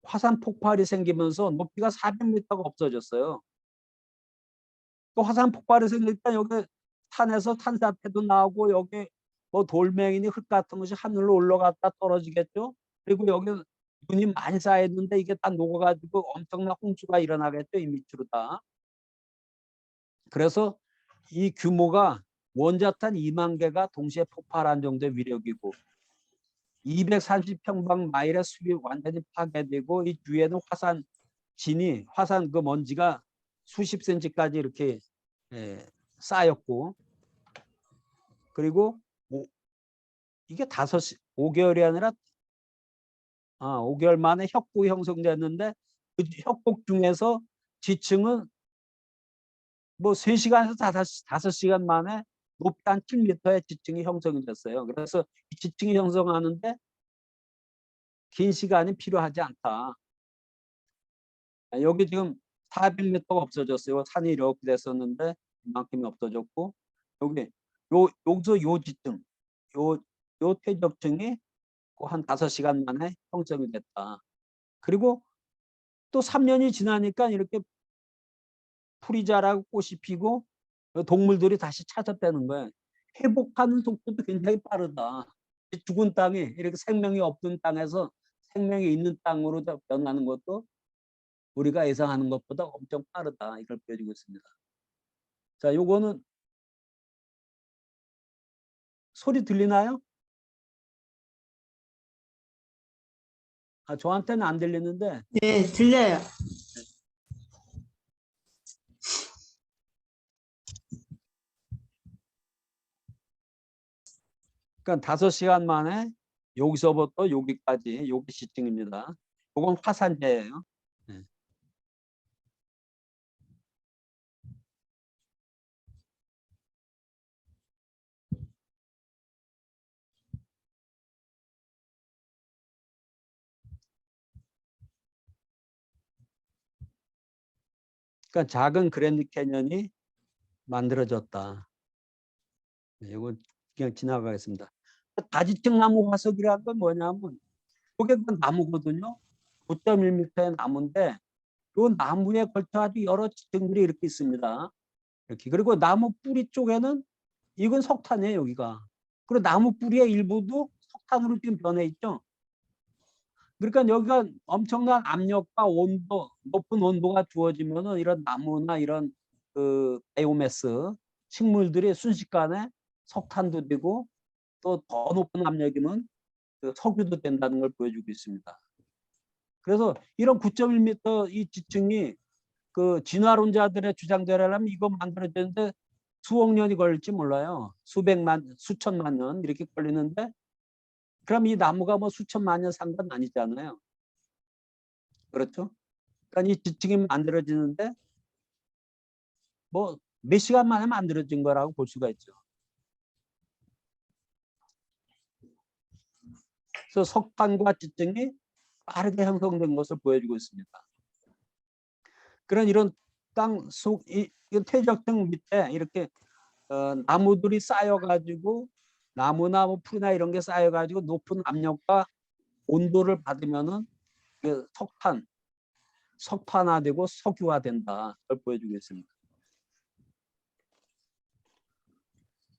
S1: 화산 폭발이 생기면서 높이가 400m가 없어졌어요. 또 화산 폭발이 생기니까 여기 산에서 산사태도 나오고 여기 뭐 돌멩이니 흙 같은 것이 하늘로 올라갔다 떨어지겠죠. 그리고 여기 눈이 많이 쌓였는데 이게 다 녹아가지고 엄청난 홍수가 일어나겠죠. 이 밑으로 다. 그래서 이 규모가 원자탄 2만 개가 동시에 폭발한 정도의 위력이고 230평방마일의 숲이 완전히 파괴되고 이 뒤에는 화산 그 먼지가 수십 센치까지 이렇게 쌓였고 그리고 이게 5개월이 아니라 5개월 만에 협곡이 형성됐는데 그 협곡 중에서 지층은 뭐 3시간에서 5시간 만에 높이 한 7m의 지층이 형성이 됐어요. 그래서 이 지층이 형성하는데 긴 시간이 필요하지 않다. 여기 지금 400m가 없어졌어요. 산이 이렇게 됐었는데 이만큼이 없어졌고 여기서 요 지층, 요 퇴적층이 한 5시간 만에 형성이 됐다. 그리고 또 3년이 지나니까 이렇게 풀이 자라고 꽃이 피고 동물들이 다시 찾아빼는 거예요. 회복하는 속도도 굉장히 빠르다. 죽은 땅이 이렇게 생명이 없는 땅에서 생명이 있는 땅으로 변하는 것도 우리가 예상하는 것보다 엄청 빠르다. 이걸 보여주고 있습니다. 자, 요거는 소리 들리나요? 저한테는 안 들리는데.
S2: 네, 들려요.
S1: 그러니까 5시간 만에 여기서부터 여기까지 여기 시층입니다. 이건 화산재예요. 네. 그러니까 작은 그랜드 캐년이 만들어졌다. 네, 이거 그냥 지나가겠습니다. 다지층 나무 화석이라는 건 뭐냐면 이게 그 나무거든요. 9.1m의 나무인데 이 나무에 걸쳐 아주 여러 지층들이 이렇게 있습니다. 이렇게. 그리고 나무 뿌리 쪽에는 이건 석탄이에요, 여기가. 그리고 나무 뿌리의 일부도 석탄으로 지금 변해 있죠. 그러니까 여기가 엄청난 압력과 온도, 높은 온도가 주어지면은 이런 나무나 이런 그 바이오매스 식물들이 순식간에 석탄도 되고 또 더 높은 압력이면 그 석유도 된다는 걸 보여주고 있습니다. 그래서 이런 9.1m 이 지층이 그 진화론자들의 주장대로라면 이거 만들어지는데 수억 년이 걸릴지 몰라요. 수천만 년 이렇게 걸리는데 그럼 이 나무가 뭐 수천만 년 산 건 아니잖아요. 그렇죠? 그러니까 이 지층이 만들어지는데 뭐 몇 시간 만에 만들어진 거라고 볼 수가 있죠. 그래서 석탄과 지층이 빠르게 형성된 것을 보여주고 있습니다. 그런 이런 땅 속, 이 퇴적층 밑에 이렇게 나무들이 쌓여가지고 나무나 뭐 풀이나 이런 게 쌓여가지고 높은 압력과 온도를 받으면은 그 석탄, 석탄화되고 석유화된다. 그걸 보여주겠습니다.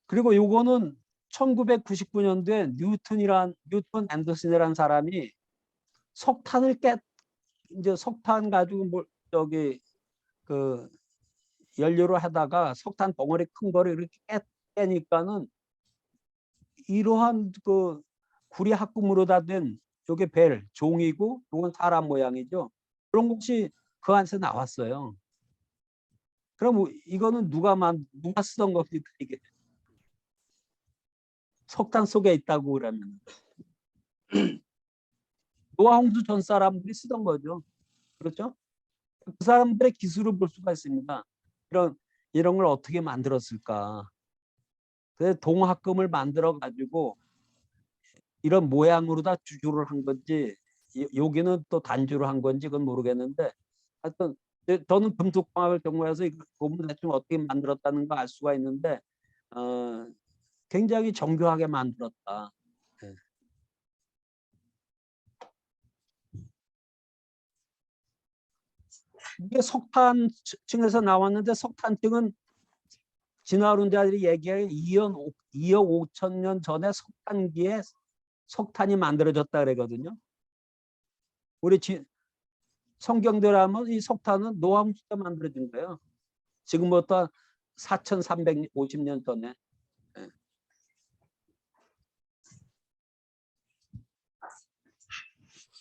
S1: 그리고 요거는 1999년도에 뉴턴 앤더슨이라는 사람이 석탄을 이제 석탄 가지고 그 연료를 하다가 석탄 덩어리 큰 거를 이렇게 깨니까는 이러한 그 구리 합금으로 다 된 요게 벨 종이고 요건 사람 모양이죠. 그런 것이 그 안에서 나왔어요. 그럼 이거는 누가 쓰던 겁니까 이게? 석탄 속에 있다고 그러면 노아 홍수 전 사람들이 쓰던 거죠. 그렇죠? 그 사람들의 기술을 볼 수가 있습니다. 이런 걸 어떻게 만들었을까? 그래서 동합금을 만들어 가지고 이런 모양으로 다 주주를 한 건지 여기는 또 단주를 한 건지 그건 모르겠는데 하여튼 저는 금속광학을 전공해서 이거 보면 대충 어떻게 만들었다는 거 알 수가 있는데 굉장히 정교하게 만들었다. 예. 이게 석탄층에서 나왔는데 석탄층은 진화론자들이 얘기해 2억 5천 년 전에 석탄기에 석탄이 만들어졌다 그러거든요. 우리 성경대로 하면 이 석탄은 노아 홍수 때 만들어진 거예요. 지금부터 4,350년 전에. 예.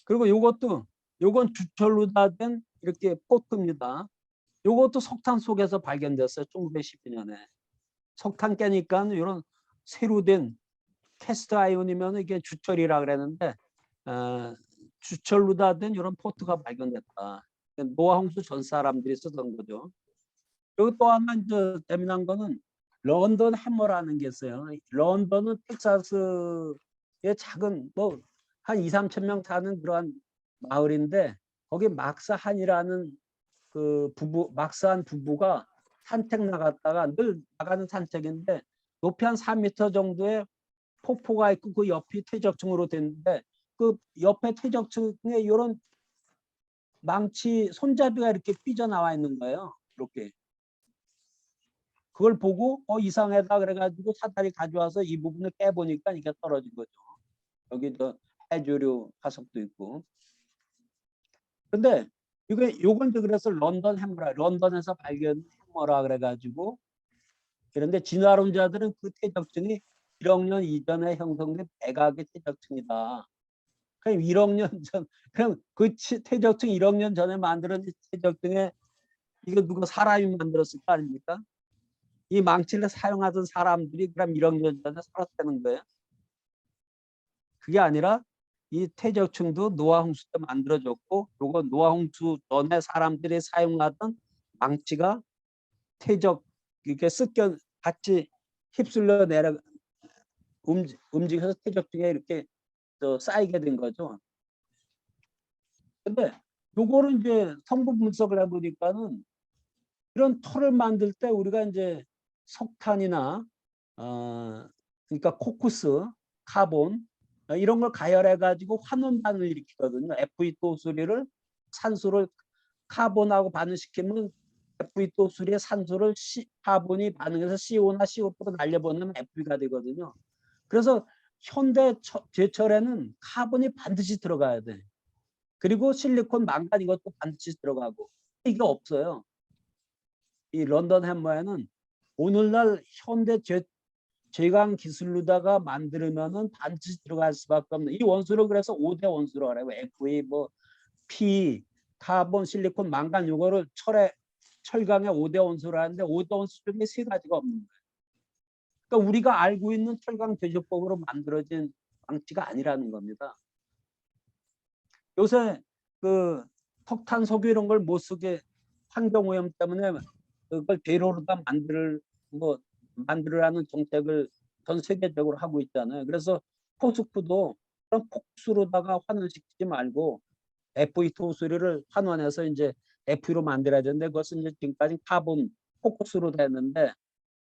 S1: 그리고 요건 주철로 다 된 이렇게 포트입니다. 요것도 석탄 속에서 발견됐어요. 1912년에. 석탄 깨니까 이런 새로 된 캐스트 아이온이면 이게 주철이라 그랬는데 주철로 다 된 이런 포트가 발견됐다. 노아 홍수 전 사람들이 쓰던 거죠. 여기 또 하나 이제 재미난 거는 런던 해머라는 게 있어요. 런던은 텍사스의 작은 한 2, 3천 명 사는 그러한 마을인데 거기 막사한이라는 그 막사한 부부가 산책 나갔다가 늘 나가는 산책인데 높이 한 4m 정도의 폭포가 있고 그 옆이 퇴적층으로 됐는데 그 옆에 퇴적층에 이런 망치 손잡이가 이렇게 삐져나와 있는 거예요. 이렇게. 그걸 보고 이상하다 그래가지고 사다리 가져와서 이 부분을 깨보니까 이게 떨어진 거죠. 여기도 해조류 화석도 있고. 근데 요건 그래서 런던 해머라, 런던에서 발견 해머라 그래가지고 그런데 진화론자들은 그 퇴적층이 1억 년 이전에 형성된 백악의 퇴적층이다. 그럼 1억 년 전, 그럼 그 퇴적층 1억 년 전에 만들어진 퇴적층에 이거 누가 사람이 만들었을 거 아닙니까? 이 망치를 사용하던 사람들이 그럼 1억 년 전에 살았다는 거예요. 그게 아니라 이 퇴적층도 노아 홍수 때 만들어졌고 요거 노아 홍수 전에 사람들이 사용하던 망치가 이렇게 같이 휩쓸려 움직여서 퇴적층에 이렇게 쌓이게 된 거죠. 근데 요거를 이제 성분 분석을 해보니까는 이런 털을 만들 때 우리가 이제 석탄이나 그러니까 코쿠스, 카본 이런 걸 가열해 가지고 환원반을 일으키거든요. Fe2O3를 산소를 카본하고 반응시키면 Fe2O3의 산소를 카본이 반응해서 CO나 CO2로 날려보내면 Fe가 되거든요. 그래서 현대 제철에는 카본이 반드시 들어가야 돼. 그리고 실리콘, 망간 이것도 반드시 들어가고 이게 없어요. 이 런던 해머에는 오늘날 현대 제강 기술로다가 만들면은 반드시 들어갈 수밖에 없는 이 원소를 그래서 5대 원소로 하래요. Fe, P, 카본, 실리콘, 망간 요거를 철강의 5대 원소로 하는데 5대 원소 중에 3가지가 없는 거예요. 그러니까 우리가 알고 있는 철강 제조법으로 만들어진 방치가 아니라는 겁니다. 요새 그 석탄, 석유 이런 걸 못 쓰게 환경오염 때문에 그걸 재료로 다 만들으라는 정책을 전 세계적으로 하고 있잖아요. 그래서 포스코도 그런 폭수로다가 환원시키지 말고 Fe2O3를 환원해서 이제 Fe로 만들어야 되는데 그것은 이제 지금까지 카본 코쿠스로 됐는데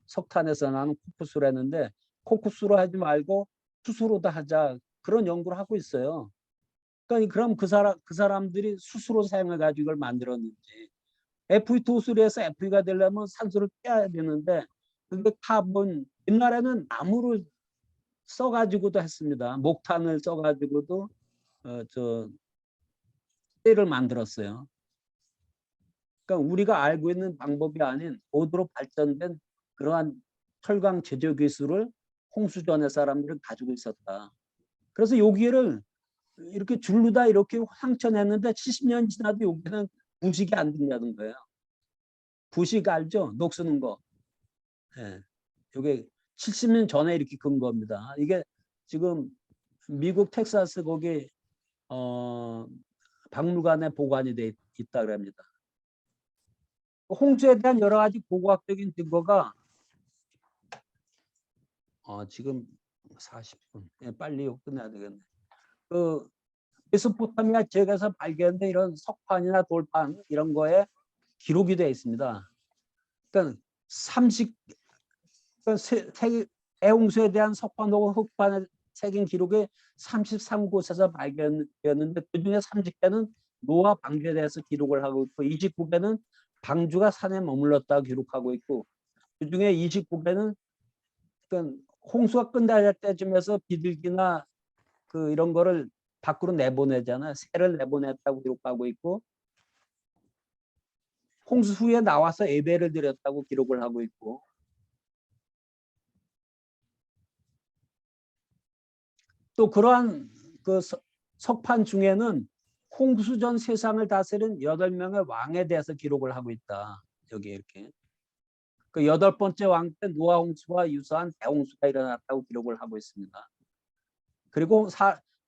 S1: 석탄에서 나는 코쿠스로 했는데 코쿠스로 하지 말고 수소로 다 하자 그런 연구를 하고 있어요. 그러니까 그럼 그 사람들이 스스로 사용해 가지고 이걸 만들었는지. Fe2O3에서 Fe가 되려면 산소를 떼야 되는데 그게 카본 옛날에는 나무를 써 가지고도 했습니다. 목탄을 써 가지고도 저 쇠를 만들었어요. 그러니까 우리가 알고 있는 방법이 아닌 고도로 발전된 그러한 철강 제조 기술을 홍수전의 사람들은 가지고 있었다. 그래서 여기를 이렇게 줄르다 이렇게 황천했는데 70년 지나도 여기는 부식이 안 된다는 거예요. 부식 알죠? 녹쓰는 거. 예. 이게 70년 전에 이렇게 근 겁니다. 이게 지금 미국 텍사스 거기 박물관에 보관이 돼 있다 그럽니다. 홍수에 대한 여러 가지 고고학적인 증거가 지금 40분. 예, 빨리 끝내야 되겠네. 그 메소포타미아 지역에서 발견된 이런 석판이나 돌판 이런 거에 기록이 되어 있습니다. 그러니까 30 대홍수에 대한 석판 혹은 흙판에 새긴 기록이 33곳에서 발견되었는데 그중에 30개는 노아 방주에 대해서 기록을 하고 있고 29개는 방주가 산에 머물렀다고 기록하고 있고 그중에 29개는 그러니까 홍수가 끝날 때쯤에서 비둘기나 그 이런 거를 밖으로 내보내잖아요. 새를 내보냈다고 기록하고 있고 홍수 후에 나와서 예배를 드렸다고 기록을 하고 있고 또 그러한 그 석판 중에는 홍수 전 세상을 다스린 8명의 왕에 대해서 기록을 하고 있다. 여기 이렇게. 그 8번째 왕 때 노아 홍수와 유사한 대홍수가 일어났다고 기록을 하고 있습니다. 그리고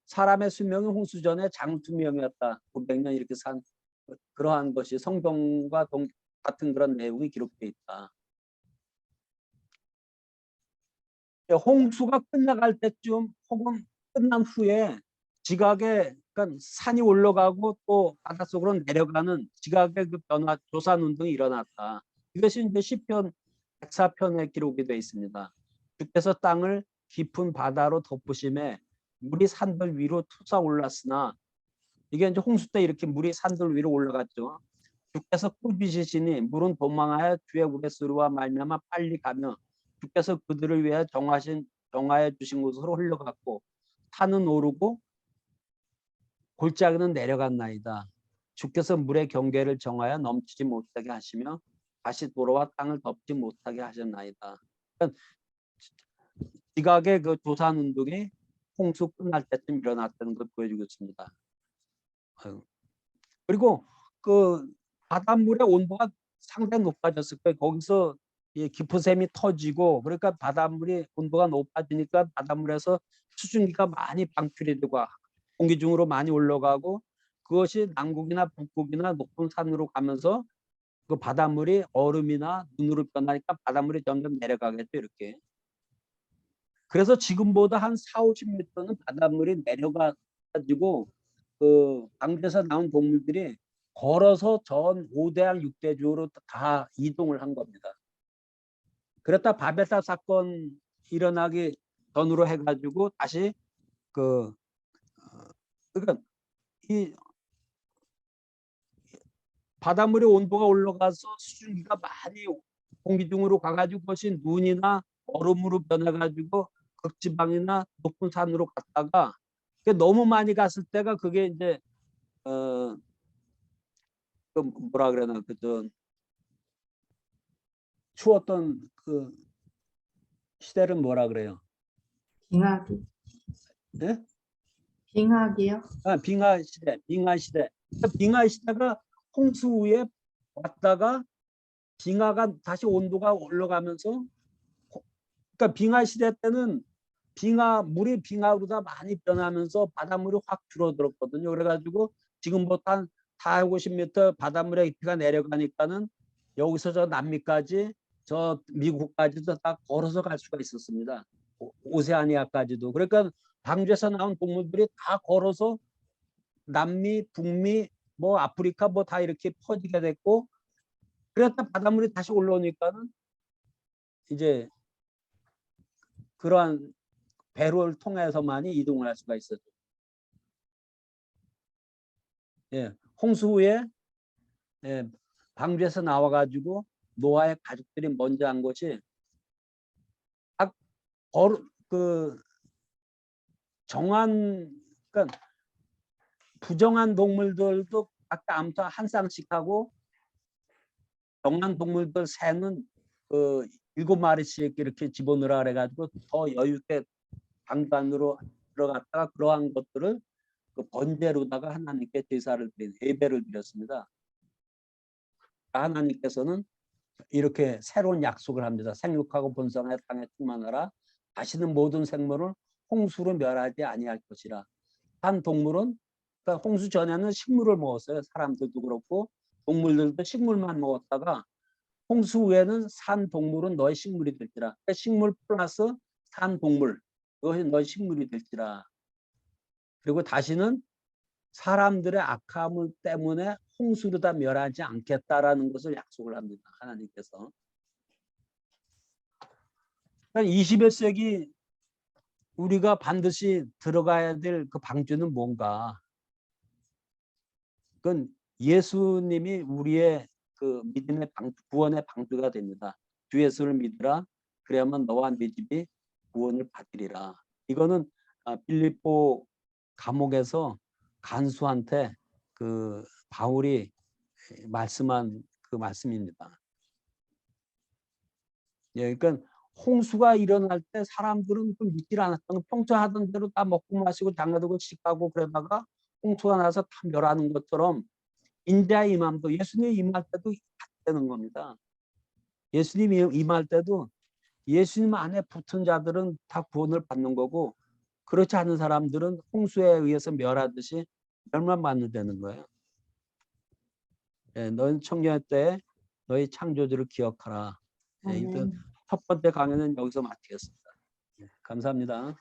S1: 사람의 수명이 홍수 전에 장수명이었다. 900년 이렇게 산 그러한 것이 성경과 같은 그런 내용이 기록되어 있다. 홍수가 끝나갈 때쯤 혹은 끝난 후에 지각에 그러니까 산이 올라가고 또 바닷속으로 내려가는 지각의 그 변화 조산 운동이 일어났다. 이것이 이제 시편 104편에 기록이 되어 있습니다. 주께서 땅을 깊은 바다로 덮으심에 물이 산들 위로 솟아 올랐으나 이게 이제 홍수 때 이렇게 물이 산들 위로 올라갔죠. 주께서 꾸짖으시니 물은 도망하여 주의 우레스루와 말미암아 빨리 가며 주께서 그들을 위해 정하여 주신 곳으로 흘러갔고 산은 오르고 골짜기는 내려갔나이다. 주께서 물의 경계를 정하여 넘치지 못하게 하시며 다시 돌아와 땅을 덮지 못하게 하셨나이다. 그러니까 지각의 그 조산 운동이 홍수 끝날 때쯤 일어났다는 걸 보여주고 있습니다. 그리고 그 바닷물의 온도가 상당히 높아졌을 거예요. 거기서 기포샘이 터지고 그러니까 바닷물이 온도가 높아지니까 바닷물에서 수증기가 많이 방출이 되고 공기 중으로 많이 올라가고 그것이 남극이나 북극이나 높은 산으로 가면서 그 바닷물이 얼음이나 눈으로 변하니까 바닷물이 점점 내려가겠죠. 이렇게. 그래서 지금보다 한 4, 50m는 바닷물이 내려가지고 그 방주에서 나온 동물들이 걸어서 전 5대양 6대주로 다 이동을 한 겁니다. 그랬다 바베타 사건 일어나기 전으로 해가지고 다시 그러니까 이 바닷물의 온도가 올라가서 수증기가 많이 공기 중으로 가가지고 그것이 눈이나 얼음으로 변해가지고 극지방이나 높은 산으로 갔다가 너무 많이 갔을 때가 그게 이제 그 뭐라 그러나 그저 추웠던 그 시대를 뭐라 그래요?
S2: 빙하기.
S1: 예?
S2: 빙하기요?
S1: 빙하 시대, 빙하 시대. 빙하 시대가 홍수 후에 왔다가 빙하가 다시 온도가 올라가면서 그러니까 빙하 시대 때는 물이 빙하로다 많이 변하면서 바닷물이 확 줄어들었거든요. 그래가지고 지금부터 한 450m 바닷물의 깊이가 내려가니까는 여기서 저 남미까지 저 미국까지도 다 걸어서 갈 수가 있었습니다. 오세아니아까지도. 그러니까 방주에서 나온 동물들이 다 걸어서 남미, 북미, 뭐 아프리카 뭐 다 이렇게 퍼지게 됐고 그랬다 바닷물이 다시 올라오니까는 이제 그러한 배로를 통해서만이 이동을 할 수가 있었죠. 홍수 후에 방주에서 나와가지고 노아의 가족들이 먼저 한 것이 그 정한 그러니까 부정한 동물들도 각각 아무튼 한 쌍씩 하고 정한 동물들 새는 그 7마리씩 이렇게 집어넣으라 그래가지고 더 여유 있게 방주 안으로 들어갔다가 그러한 것들을 그 번제로다가 하나님께 제사를 드린 예배를 드렸습니다. 하나님께서는 이렇게 새로운 약속을 합니다. 생육하고 번성하여 땅에 충만하라. 다시는 모든 생물을 홍수로 멸하지 아니할 것이라. 한 동물은 그러니까 홍수 전에는 식물을 먹었어요. 사람들도 그렇고 동물들도 식물만 먹었다가 홍수 후에는 산 동물은 너의 식물이 될지라. 그러니까 식물 플러스 산 동물 그것이 너의 식물이 될지라. 그리고 다시는 사람들의 악함 때문에 홍수로 다 멸하지 않겠다라는 것을 약속을 합니다. 하나님께서. 그러니까 21세기 우리가 반드시 들어가야 될 그 방주는 뭔가? 그건 예수님이 우리의 그 믿음의 구원의 방주가 됩니다. 주 예수를 믿으라. 그래야만 너와 네 집이 구원을 받으리라. 이거는 빌립보 감옥에서 간수한테 그 바울이 말씀한 그 말씀입니다. 그러니까 홍수가 일어날 때 사람들은 좀 믿질 않았던 평소 하던 대로 다 먹고 마시고 장가들고 식하고 그러다가 홍수가 나서 다 멸하는 것처럼 인자의 임함도 예수님이 임할 때도 되는 겁니다. 예수님이 임할 때도 예수님 안에 붙은 자들은 다 구원을 받는 거고 그렇지 않은 사람들은 홍수에 의해서 멸하듯이 멸망받는 되는 거예요. 너희 청년 때 너희 창조주를 기억하라. 이것도 첫 번째 강의는 여기서 마치겠습니다. 감사합니다.